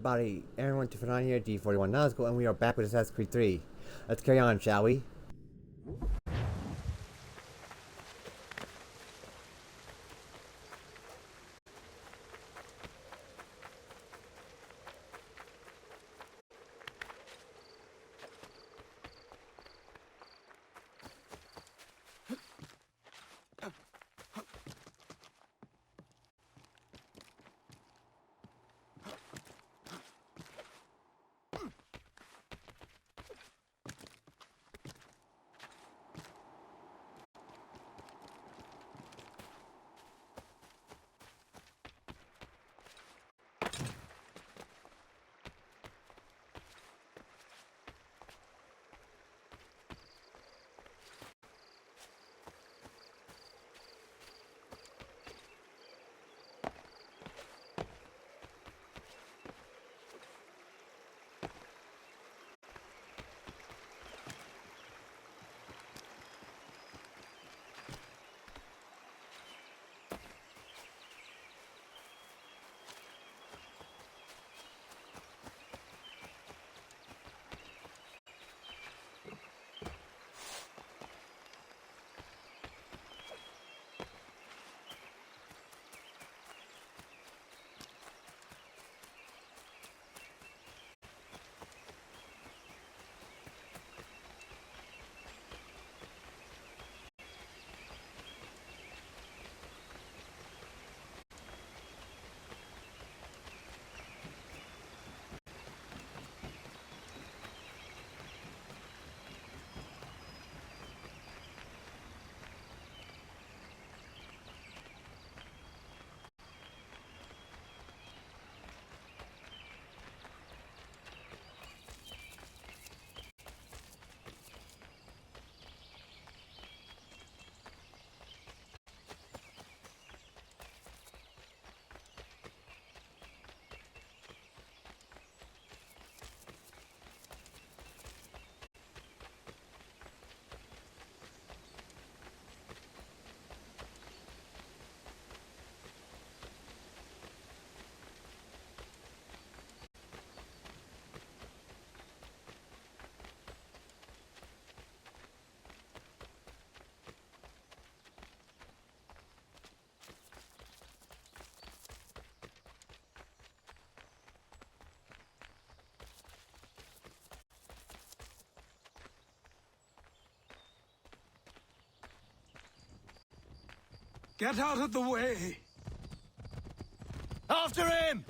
everybody, Aaron 129 here, D41 Nautical, and we are back with Assassin's Creed 3. Let's carry on, shall we? Get out of the way! After him!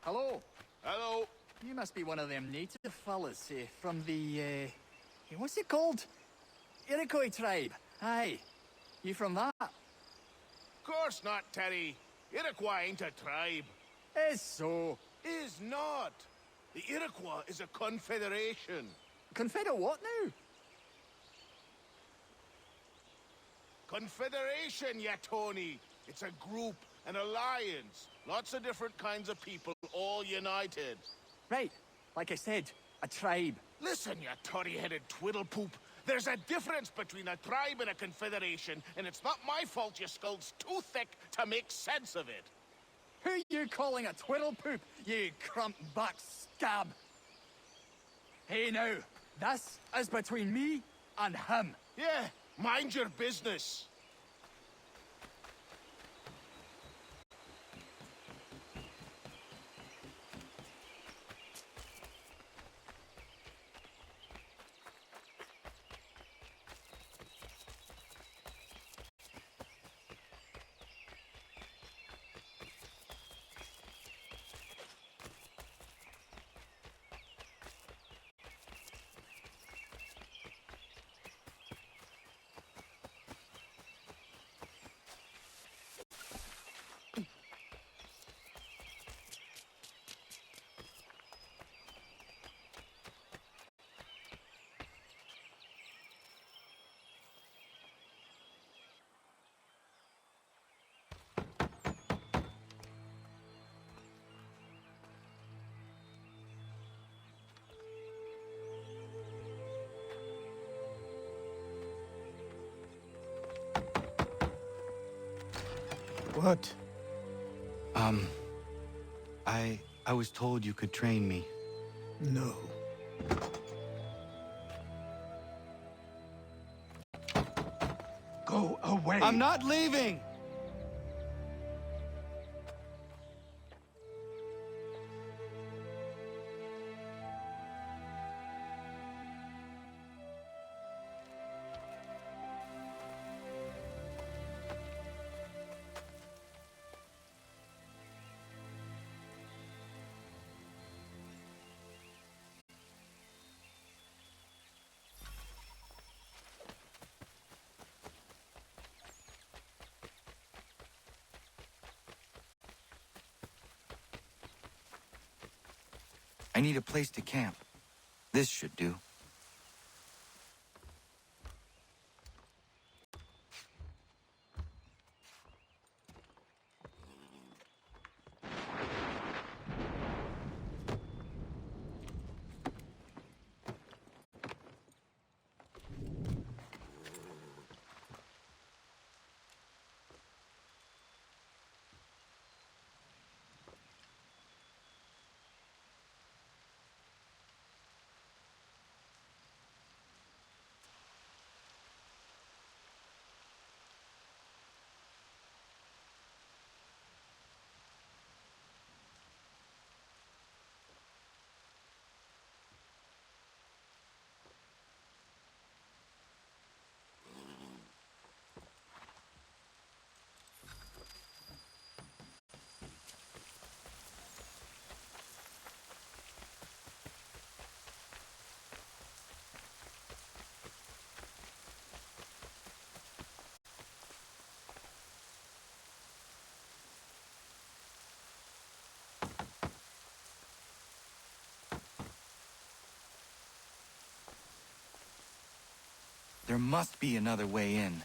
Hello. Hello. You must be one of them native fellas from the, what's it called? Iroquois tribe. Aye. You from that? Course not, Terry. Iroquois ain't a tribe. Is so. Is not. The Iroquois is a confederation. Confederate what now? Confederation, ya Tony. It's a group, an alliance. Lots of different kinds of people, all united. Right. Like I said, a tribe. Listen, you toddy-headed twiddlepoop. There's a difference between a tribe and a confederation, and it's not my fault your skull's too thick to make sense of it. Who you calling a twiddlepoop, you crump-back scab? Hey now, this is between me and him. Yeah, mind your business. What? I was told you could train me. No. Go away. I'm not leaving! I need a place to camp. This should do. There must be another way in.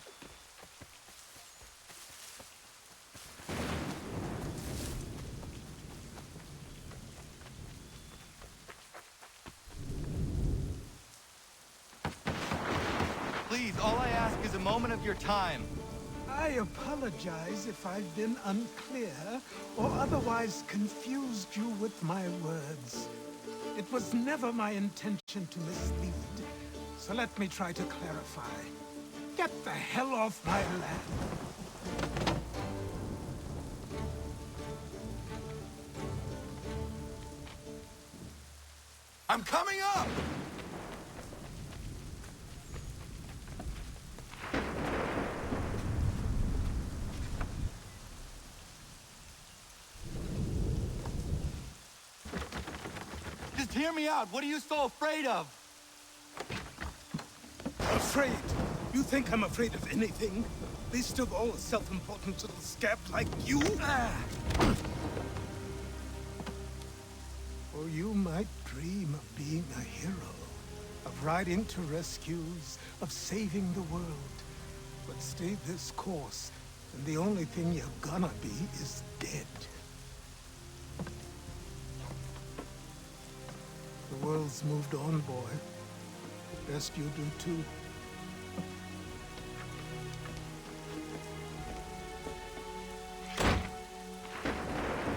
Please, all I ask is a moment of your time. I apologize if I've been unclear or otherwise confused you with my words. It was never my intention to mislead, so let me try to clarify. Get the hell off my land! I'm coming up! Just hear me out. What are you so afraid of? Afraid? You think I'm afraid of anything? Least of all a self-important little scab like you? Or you might dream of being a hero, of riding to rescues, of saving the world. But stay this course, and the only thing you're gonna be is dead. The world's moved on, boy. Best you do too.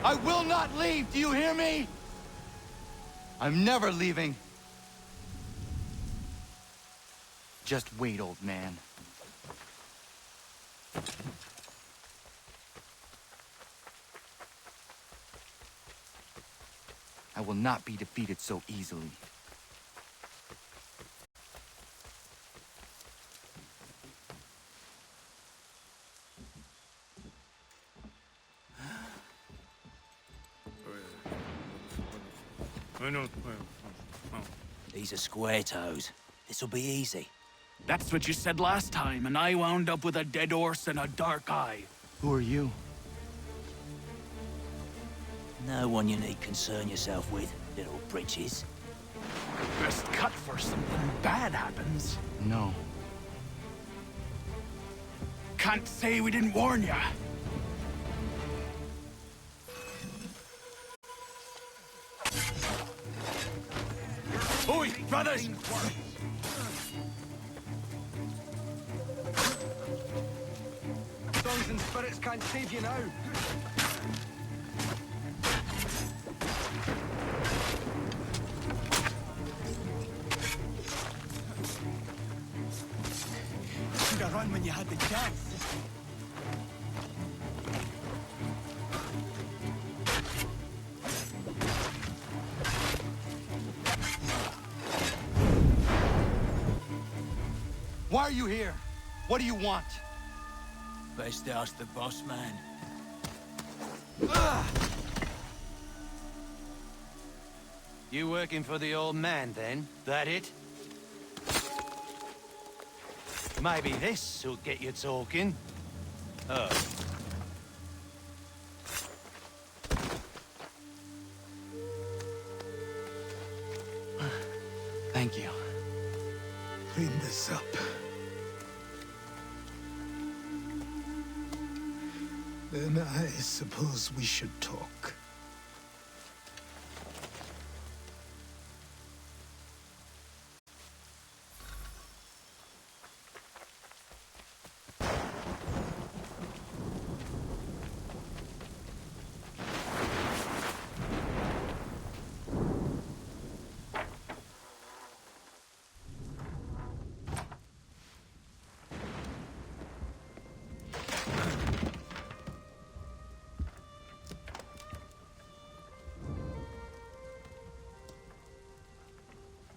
I will not leave, do you hear me? I'm never leaving. Just wait, old man. I will not be defeated so easily. These are square toes. This'll be easy. That's what you said last time, and I wound up with a dead horse and a dark eye. Who are you? No one you need concern yourself with, little britches. Best cut for something bad happens. No. Can't say we didn't warn ya. Oi, brothers! Songs and spirits can't save you now. Should have run when you had the chance. Why are you here? What do you want? Best ask the boss man. You working for the old man, then? That it? Maybe this'll get you talking. Oh. Thank you. Clean this up. Then I suppose we should talk.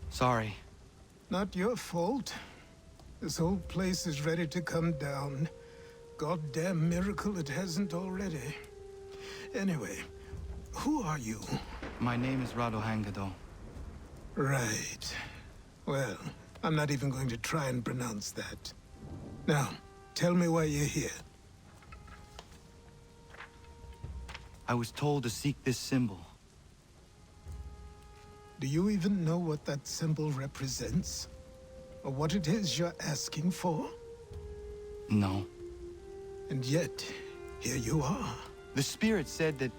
Sorry. Not your fault. This whole place is ready to come down. Goddamn miracle it hasn't already. Anyway, who are you? My name is Radohangado. Right. Well, I'm not even going to try and pronounce that. Now, tell me why you're here. I was told to seek this symbol. Do you even know what that symbol represents? Or what it is you're asking for? No. And yet, here you are. The spirit said that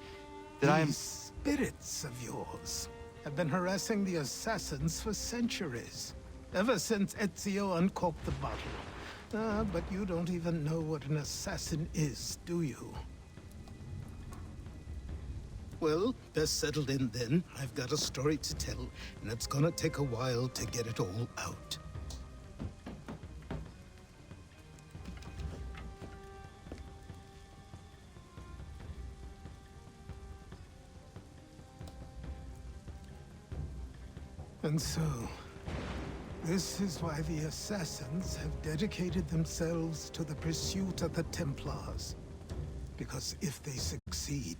I am... These spirits of yours have been harassing the assassins for centuries. Ever since Ezio uncorked the bottle. But you don't even know what an assassin is, do you? Well, best settled in then. I've got a story to tell, and it's gonna take a while to get it all out. And so, this is why the Assassins have dedicated themselves to the pursuit of the Templars. Because if they succeed,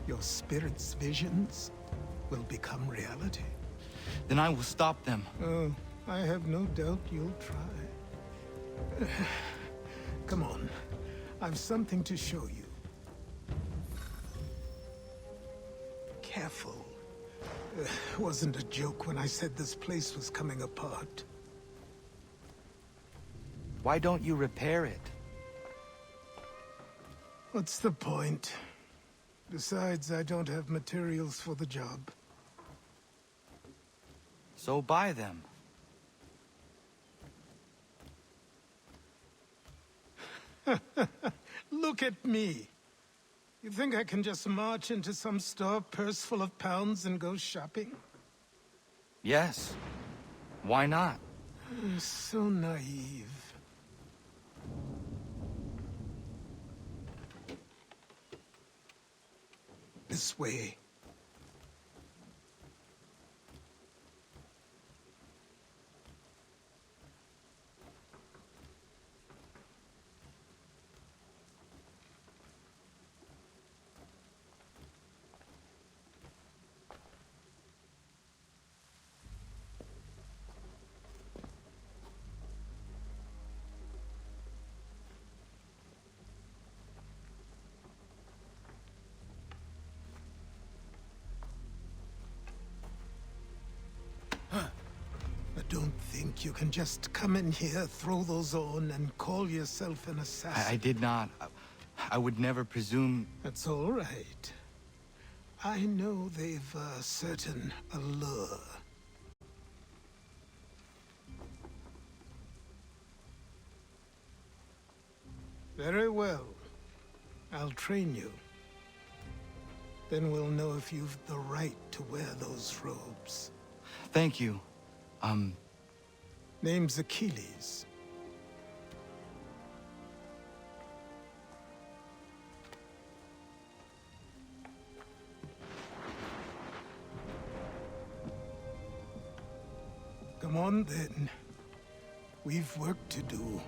your spirit's visions will become reality. Then I will stop them. Oh, I have no doubt you'll try. Come on. I've something to show you. Careful. Wasn't a joke when I said this place was coming apart. Why don't you repair it? What's the point? Besides, I don't have materials for the job. So buy them. Look at me. You think I can just march into some store, purse full of pounds, and go shopping? Yes. Why not? You're so naive. This way. I don't think you can just come in here, throw those on, and call yourself an assassin. I did not. I would never presume... That's all right. I know they've a certain allure. Very well. I'll train you. Then we'll know if you've the right to wear those robes. Thank you. Name's Achilles. Come on, then. We've work to do.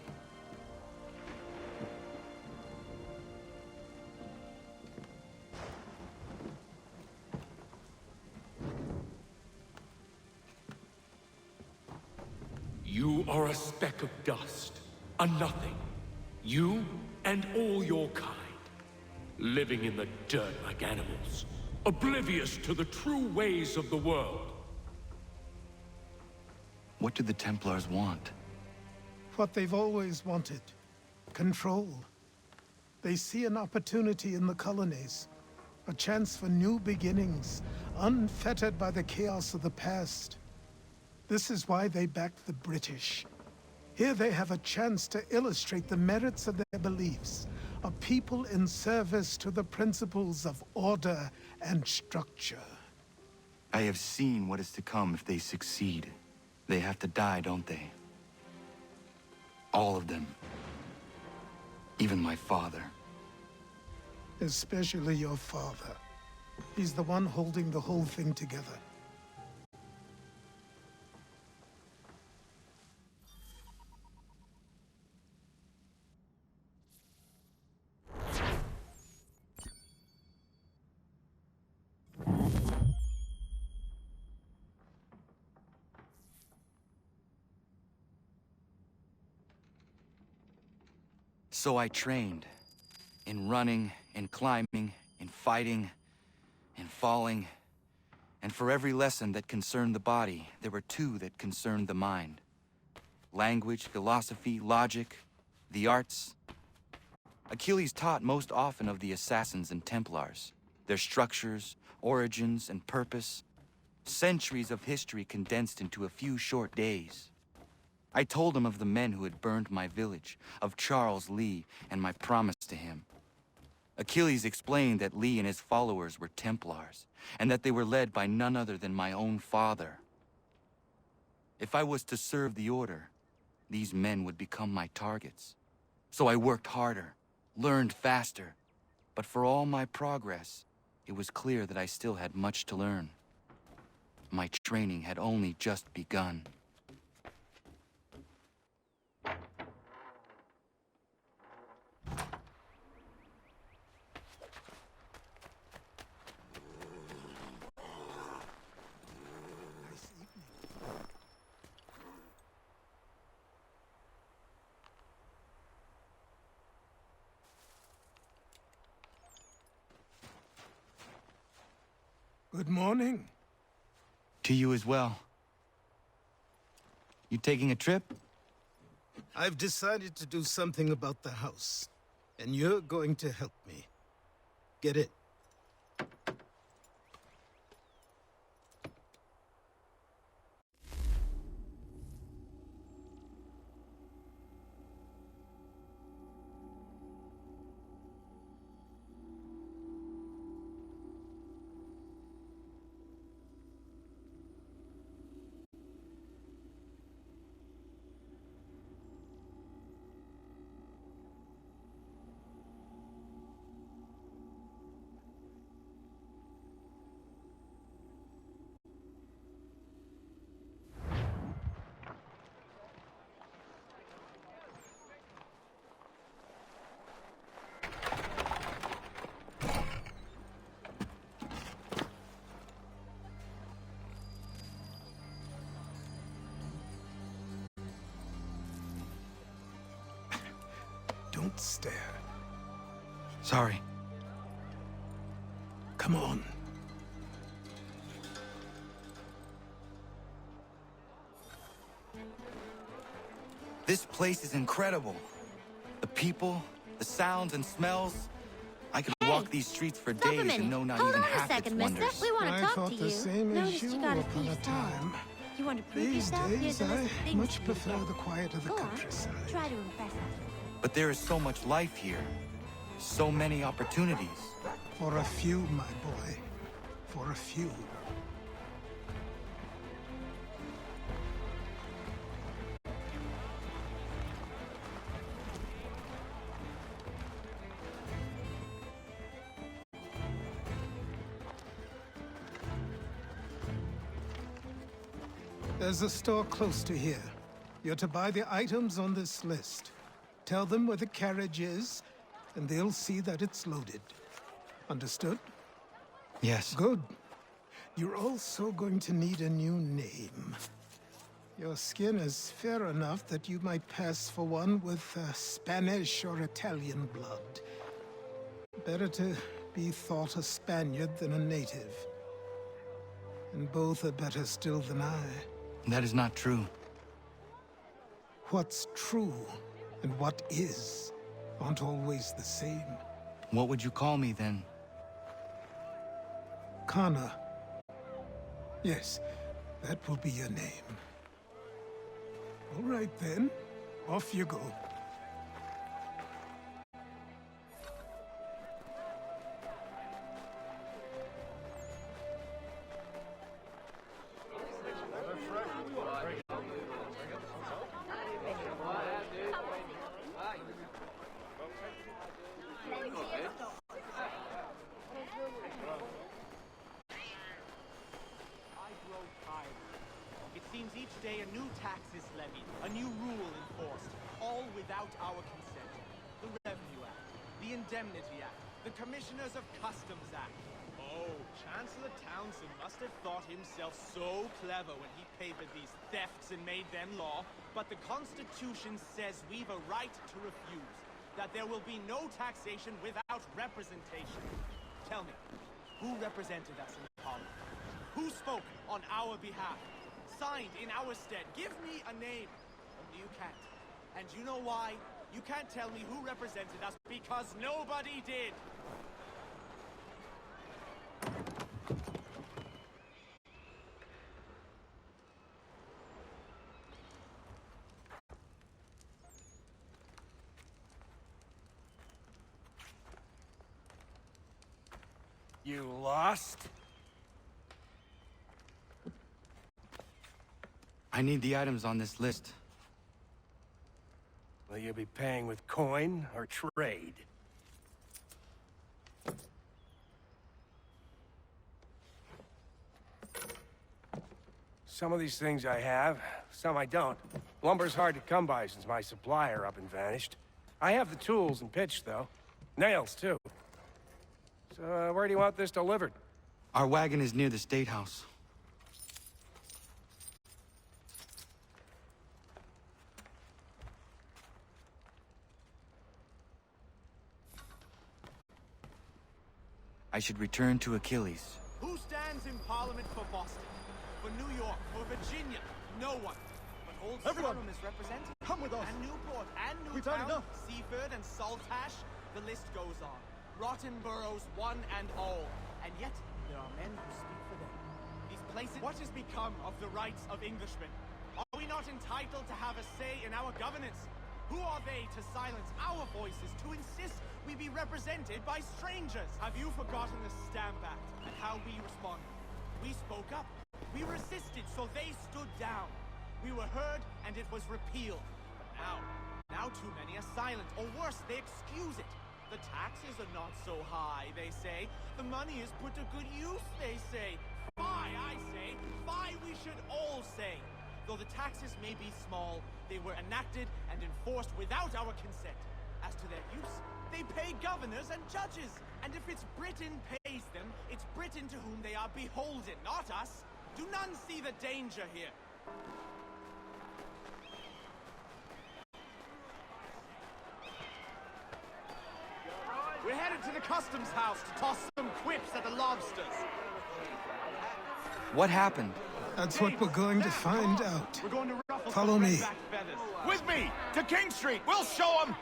You are a speck of dust, a nothing. You and all your kind, living in the dirt like animals, oblivious to the true ways of the world. What do the Templars want? What they've always wanted. Control. They see an opportunity in the colonies. A chance for new beginnings, unfettered by the chaos of the past. This is why they backed the British. Here they have a chance to illustrate the merits of their beliefs. A people in service to the principles of order and structure. I have seen what is to come if they succeed. They have to die, don't they? All of them. Even my father. Especially your father. He's the one holding the whole thing together. So I trained. In running, in climbing, in fighting, in falling. And for every lesson that concerned the body, there were two that concerned the mind. Language, philosophy, logic, the arts. Achilles taught most often of the assassins and Templars, their structures, origins, and purpose. Centuries of history condensed into a few short days. I told him of the men who had burned my village, of Charles Lee, and my promise to him. Achilles explained that Lee and his followers were Templars, and that they were led by none other than my own father. If I was to serve the order, these men would become my targets. So I worked harder, learned faster, but for all my progress, it was clear that I still had much to learn. My training had only just begun. Good morning. To you as well. You taking a trip? I've decided to do something about the house, and you're going to help me. Get it? Don't stare. Sorry. Come on. This place is incredible. The people, the sounds and smells. I could walk these streets for Stop a days minute. and know not Hold even on a half its second, mister. wonders. We want to I talk thought to the you. same Noticed as you you got a upon a thief's time. You want to prove These yourself? days, Here's a list I of things much you prefer get. the quiet of the Go on. countryside. Try to impress us. But there is so much life here. So many opportunities. For a few, my boy. For a few. There's a store close to here. You're to buy the items on this list. Tell them where the carriage is, and they'll see that it's loaded. Understood? Yes. Good. You're also going to need a new name. Your skin is fair enough that you might pass for one with Spanish or Italian blood. Better to be thought a Spaniard than a native. And both are better still than I. That is not true. What's true and what is aren't always the same. What would you call me then? Kana. Yes, that will be your name. All right then, off you go. It seems each day a new tax is levied, a new rule enforced, all without our consent. The Revenue Act, the Indemnity Act, the Commissioners of Customs Act. Oh, Chancellor Townsend must have thought himself so clever when he papered these thefts and made them law, but the Constitution says we've a right to refuse, that there will be no taxation without representation. Tell me, who represented us in Parliament? Who spoke on our behalf? Signed in our stead. Give me a name. Only you can't. And you know why? You can't tell me who represented us because nobody did. You lost? I need the items on this list. Will you be paying with coin or trade? Some of these things I have, some I don't. Lumber's hard to come by since my supplier up and vanished. I have the tools and pitch, though. Nails, too. So, where do you want this delivered? Our wagon is near the State House. I should return to Achilles. Who stands in Parliament for Boston? For New York? For Virginia? No one. But Old Salem is represented. Come with us. And Newport, and We've had Newtown, enough. Seaford, and Saltash. The list goes on. Rotten boroughs, one and all. And yet, there are men who speak for them. These places... What has become of the rights of Englishmen? Are we not entitled to have a say in our governance? Who are they to silence our voices, to insist we be represented by strangers? Have you forgotten the Stamp Act and how we responded? We spoke up. We resisted, so they stood down. We were heard, and it was repealed. But now too many are silent, or worse, they excuse it. The taxes are not so high, they say. The money is put to good use, they say. Fie, I say. Fie, we should all say. Though the taxes may be small, they were enacted and enforced without our consent. As to their use, they pay governors and judges. And if it's Britain pays them, it's Britain to whom they are beholden, not us. Do none see the danger here? We're headed to the customs house to toss some quips at the lobsters. What happened? That's what we're going to find out. We're going to ruffle Follow some me. redback feathers. With me, to King Street. We'll show them.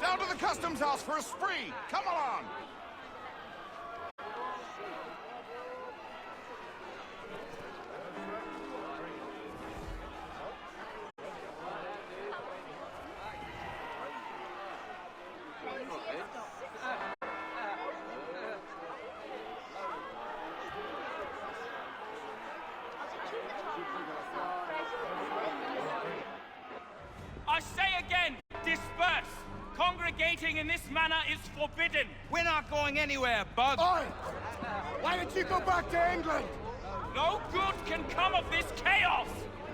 Down to the customs house for a spree. Come along. I say again, disperse! Congregating in this manner is forbidden! We're not going anywhere, Bug! Oi! Why don't you go back to England? No good can come of this chaos!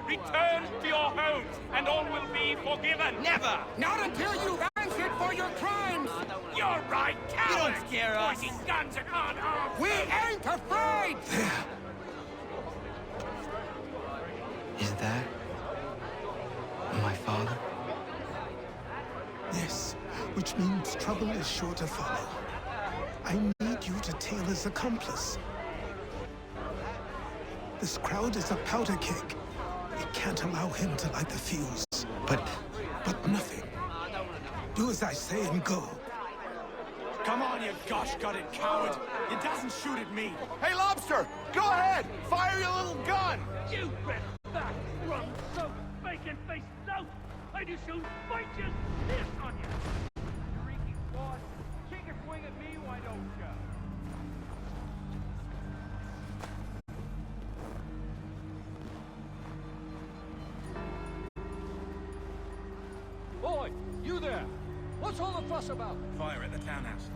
Return to your homes, and all will be forgiven! Never! Not until you've answered for your crimes! You're right, cowards! You don't scare us. Pointing guns at unarmed! We ain't afraid! Is that my father? Yes, which means trouble is sure to follow. I need you to tail his accomplice. This crowd is a powder keg. We can't allow him to light the fuse. But nothing. Do as I say and go. Come on, you gosh-gutted coward! It doesn't shoot at me! Hey, Lobster! Go ahead! Fire your little gun! You better back, rum soaked, bacon-faced lout! I do soon fight you this on you! Freaky boss, take a swing at me, why don't you? Boy, you there! What's all the fuss about? Fire at the townhouse.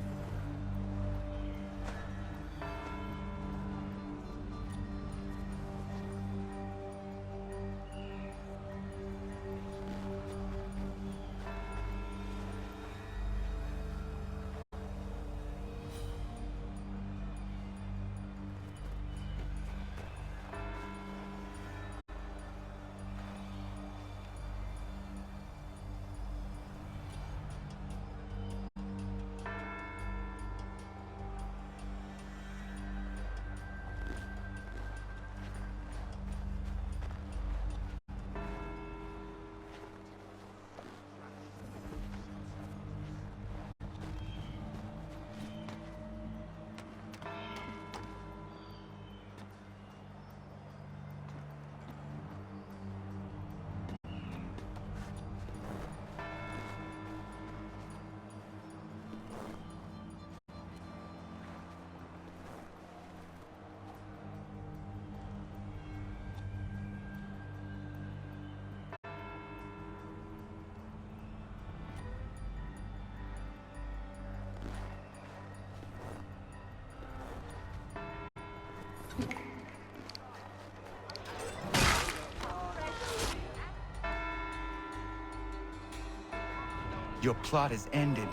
your plot is ended.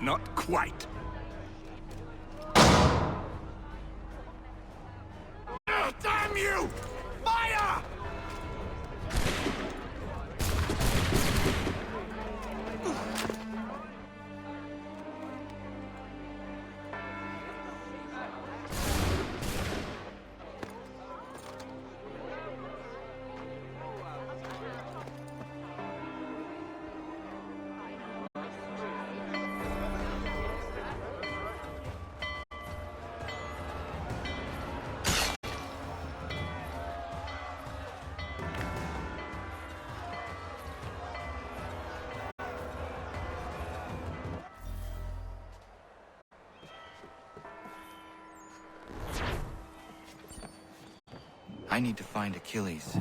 Not quite. Damn you! Fire! I need to find Achilles.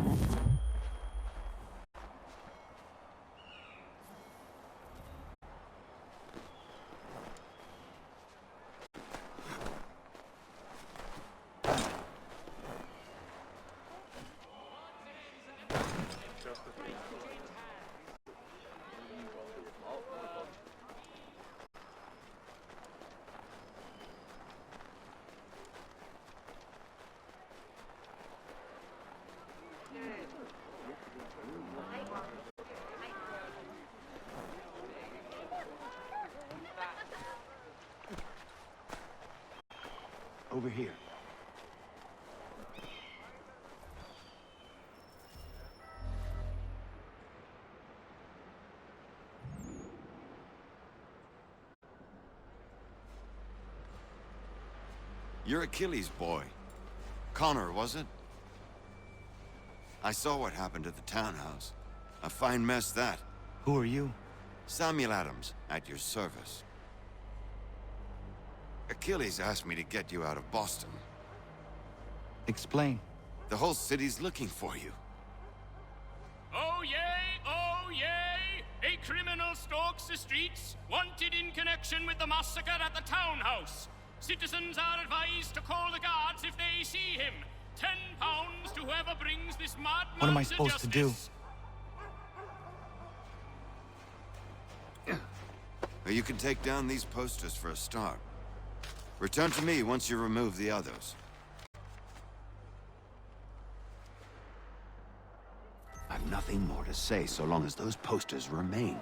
Over here. You're Achilles' boy. Connor, was it? I saw what happened at the townhouse. A fine mess, that. Who are you? Samuel Adams, at your service. Achilles asked me to get you out of Boston. Explain. The whole city's looking for you. Oh yay, oh yay! A criminal stalks the streets, wanted in connection with the massacre at the townhouse. Citizens are advised to call the guards if they see him. £10 to whoever brings this madman. What am I supposed to do? You can take down these posters for a start. Return to me once you remove the others. I've nothing more to say so long as those posters remain.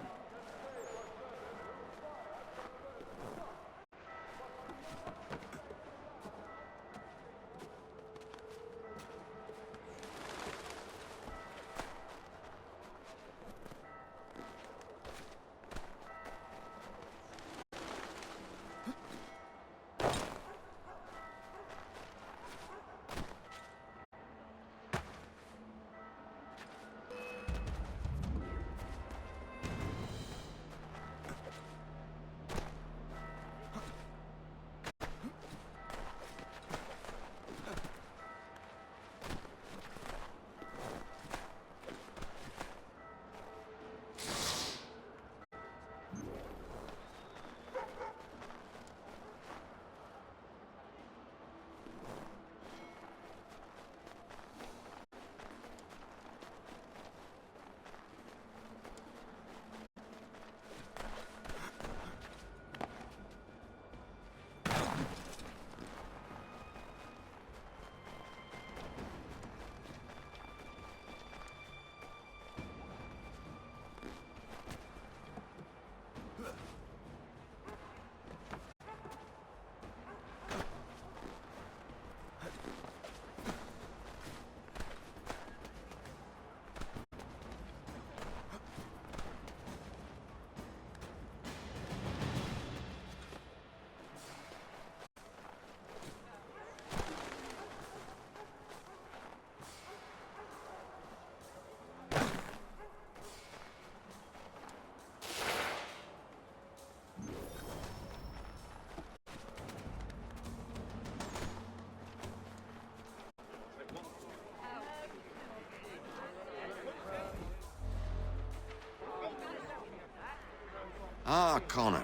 Ah, Connor.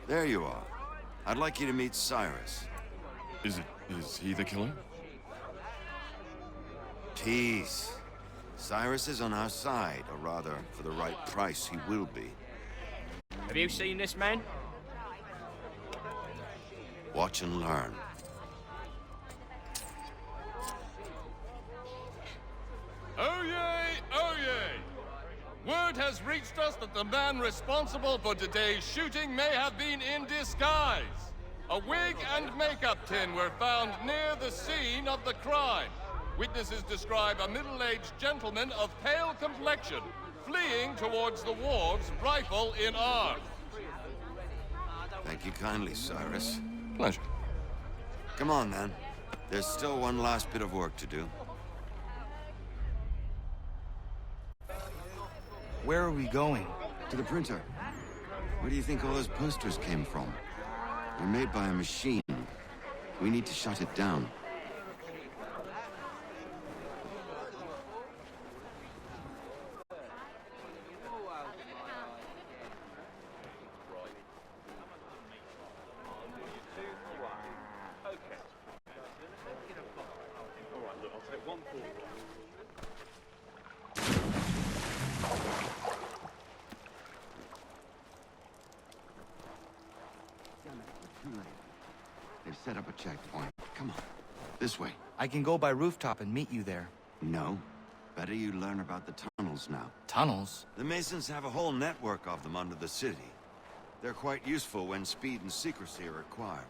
There you are. I'd like you to meet Cyrus. Is he the killer? Tease. Cyrus is on our side, or rather, for the right price, he will be. Have you seen this man? Watch and learn. Oh yay, oh yay! Word has reached us that the man responsible for today's shooting may have been in disguise. A wig and makeup tin were found near the scene of the crime. Witnesses describe a middle-aged gentleman of pale complexion fleeing towards the wharves, rifle in arm. Thank you kindly, Cyrus. Pleasure. Come on, then. There's still one last bit of work to do. Where are we going? To the printer. Where do you think all those posters came from? They're made by a machine. We need to shut it down. set up a checkpoint. Come on. This way. I can go by rooftop and meet you there. No. Better you learn about the tunnels now. Tunnels? The Masons have a whole network of them under the city. They're quite useful when speed and secrecy are required.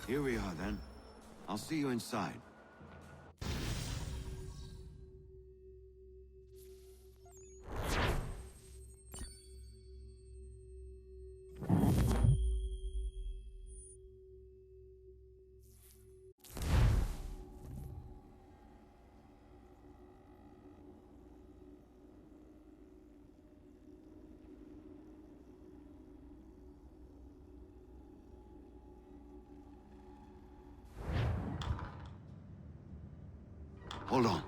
Here we are, then. I'll see you inside. Hold on.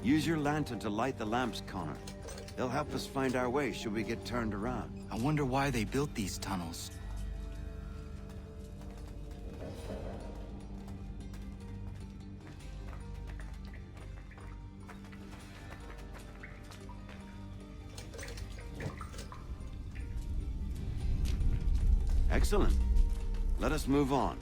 Use your lantern to light the lamps, Connor. They'll help us find our way should we get turned around. I wonder why they built these tunnels. Excellent. Let us move on.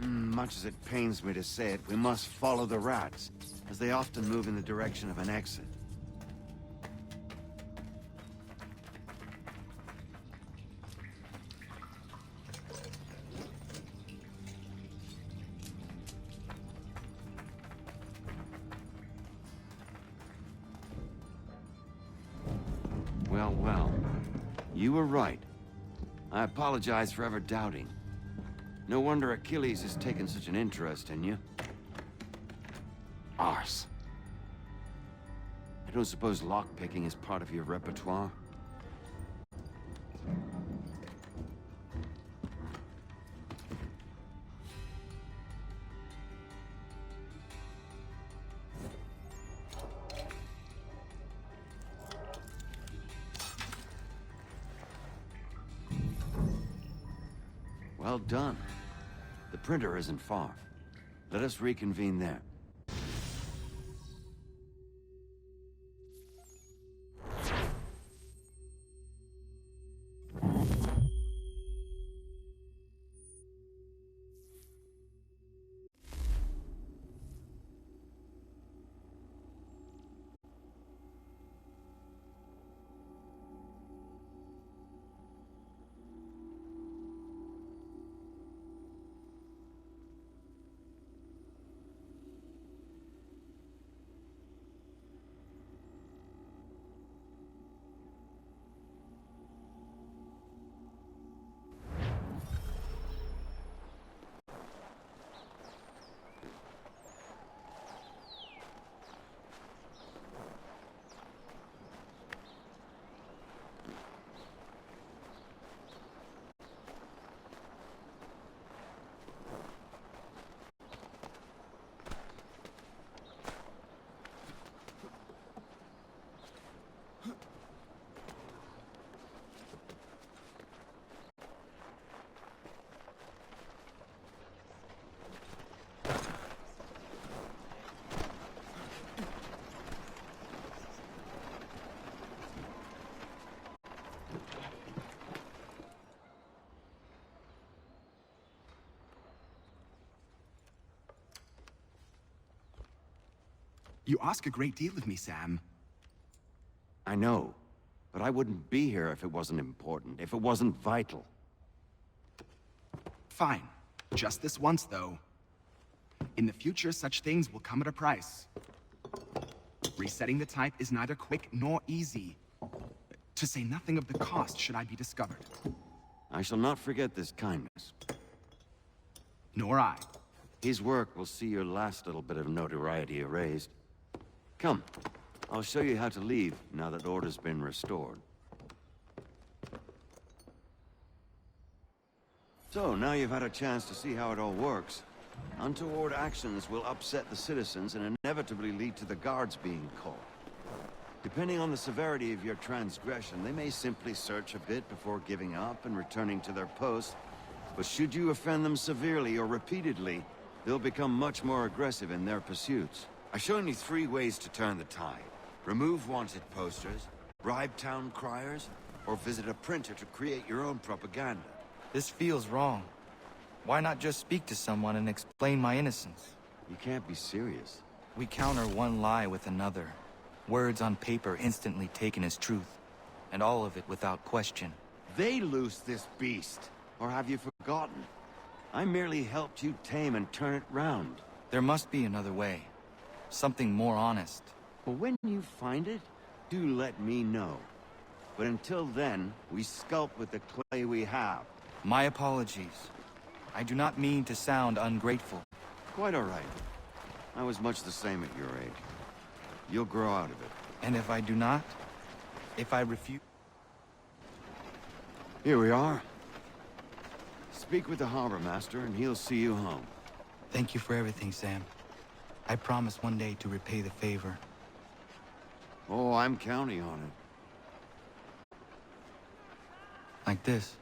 Much as it pains me to say it, we must follow the rats, as they often move in the direction of an exit. Well, well. You were right. I apologize for ever doubting. No wonder Achilles has taken such an interest in you. Arse. I don't suppose lockpicking is part of your repertoire? Well done. The printer isn't far. Let us reconvene there. You ask a great deal of me, Sam. I know, but I wouldn't be here if it wasn't important, if it wasn't vital. Fine. Just this once, though. In the future, such things will come at a price. Resetting the type is neither quick nor easy. To say nothing of the cost should I be discovered. I shall not forget this kindness. Nor I. His work will see your last little bit of notoriety erased. Come, I'll show you how to leave now that order's been restored. So, now you've had a chance to see how it all works. Untoward actions will upset the citizens and inevitably lead to the guards being called. Depending on the severity of your transgression, they may simply search a bit before giving up and returning to their post. But should you offend them severely or repeatedly, they'll become much more aggressive in their pursuits. I've shown you 3 ways to turn the tide. Remove wanted posters, bribe town criers, or visit a printer to create your own propaganda. This feels wrong. Why not just speak to someone and explain my innocence? You can't be serious. We counter one lie with another. Words on paper instantly taken as truth. And all of it without question. They loose this beast. Or have you forgotten? I merely helped you tame and turn it round. There must be another way. Something more honest. But when you find it, do let me know. But until then, we sculpt with the clay we have. My apologies. I do not mean to sound ungrateful. Quite all right. I was much the same at your age. You'll grow out of it. And if I do not? If I refuse? Here we are. Speak with the harbor master and he'll see you home. Thank you for everything, Sam. I promise one day to repay the favor. Oh, I'm counting on it. Like this.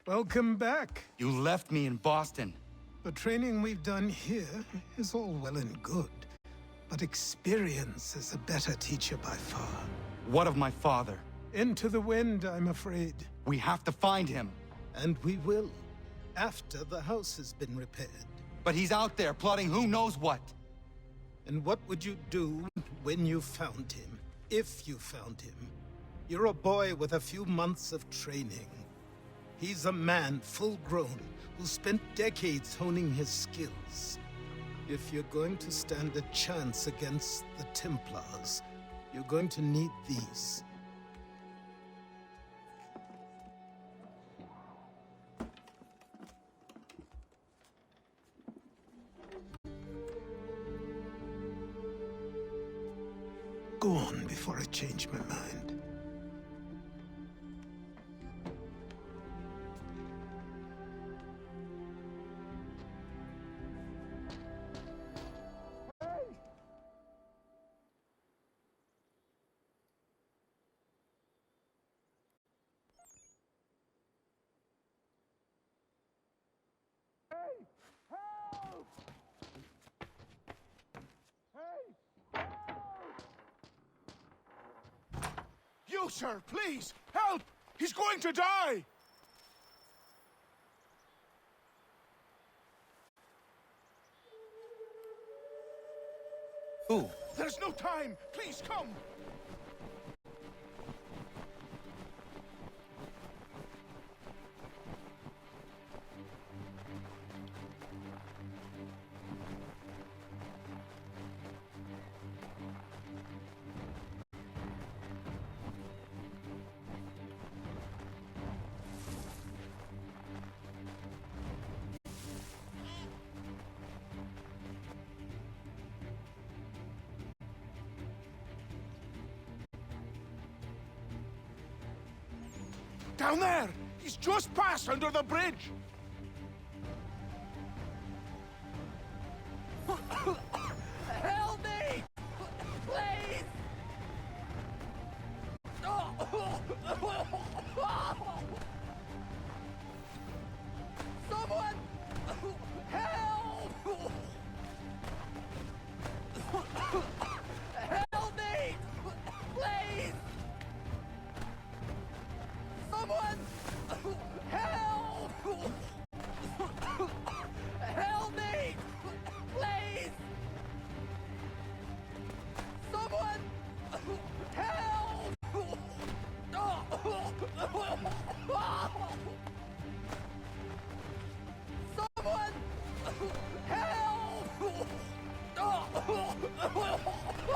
Welcome back. You left me in Boston. The training we've done here is all well and good, but experience is a better teacher by far. What of my father? Into the wind, I'm afraid. We have to find him. And we will, after the house has been repaired. But he's out there plotting who knows what. And what would you do when you found him? If you found him? You're a boy with a few months of training. He's a man full grown who spent decades honing his skills. If you're going to stand a chance against the Templars, you're going to need these. Go on before I change my mind. You, sir, please, help! He's going to die! Who? There's no time! Please, come! Down there! He's just passed under the bridge! Help me! Please! Someone! Help! Help me! Please! Someone! Help! Help me! Please! Someone! Help! Someone!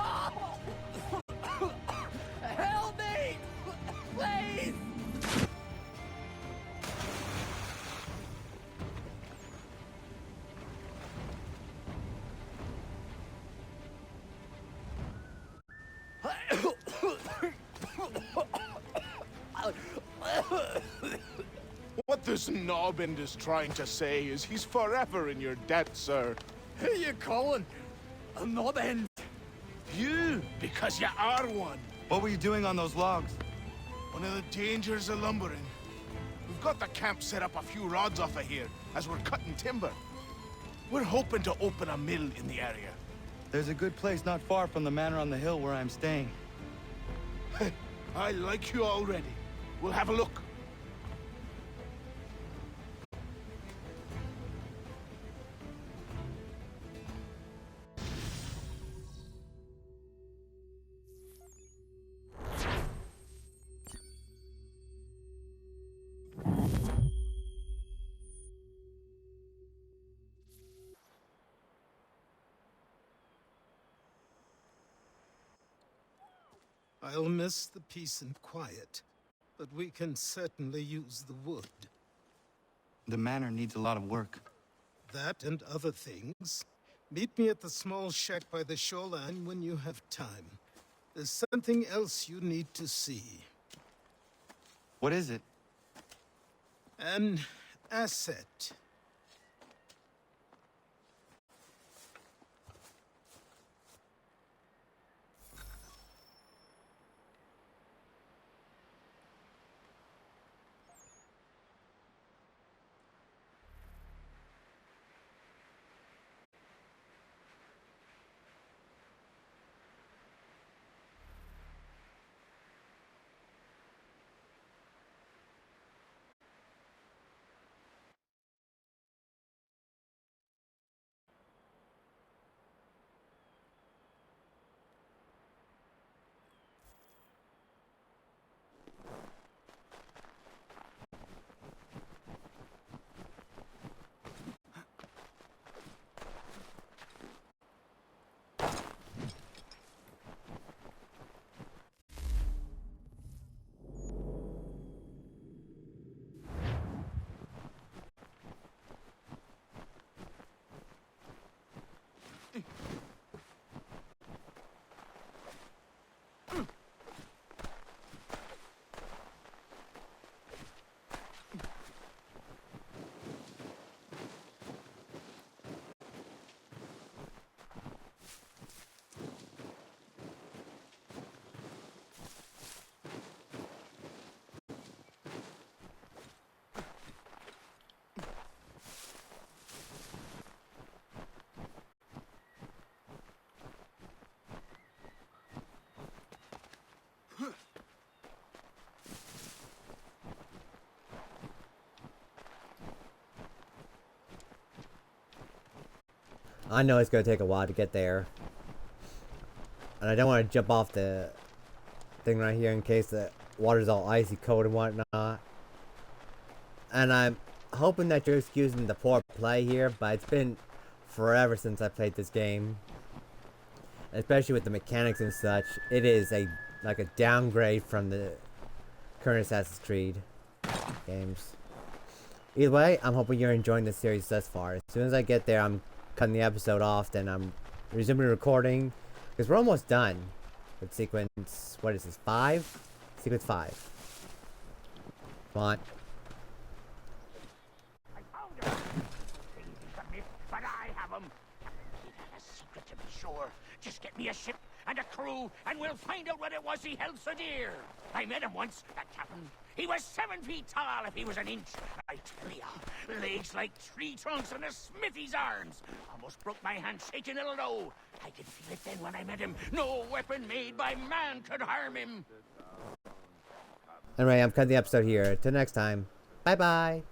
Help! Help me! Please! What this knobbend is trying to say is he's forever in your debt, sir. Who you calling? I'm not in. You, because you are one. What were you doing on those logs? One of the dangers of lumbering. We've got the camp set up a few rods off of here, as we're cutting timber. We're hoping to open a mill in the area. There's a good place not far from the manor on the hill where I'm staying. I like you already. We'll have a look. I'll miss the peace and quiet, but we can certainly use the wood. The manor needs a lot of work. That and other things. Meet me at the small shack by the shoreline when you have time. There's something else you need to see. What is it? An asset. I know it's gonna take a while to get there. And I don't want to jump off the thing right here in case the water's all icy cold and whatnot. And I'm hoping that you're excusing the poor play here, but it's been forever since I played this game. Especially with the mechanics and such, it is like a downgrade from the current Assassin's Creed games. Either way, I'm hoping you're enjoying the series thus far. As soon as I get there, I'm cutting the episode off, then I'm resuming recording. Because we're almost done with sequence, what is this, 5? Sequence 5. Come on. I found her. Things is a myth, but I have them. He had a secret to be sure. Just get me a ship and a crew, and we'll find out what it was he held so dear. I met him once, that captain. He was 7 feet tall if he was an inch. I tell ya, legs like tree trunks and a smithy's arms. Almost broke my hand shaking it'll know. I could feel it then when I met him. No weapon made by man could harm him. Anyway, I'm cutting the episode here. Till next time. Bye-bye.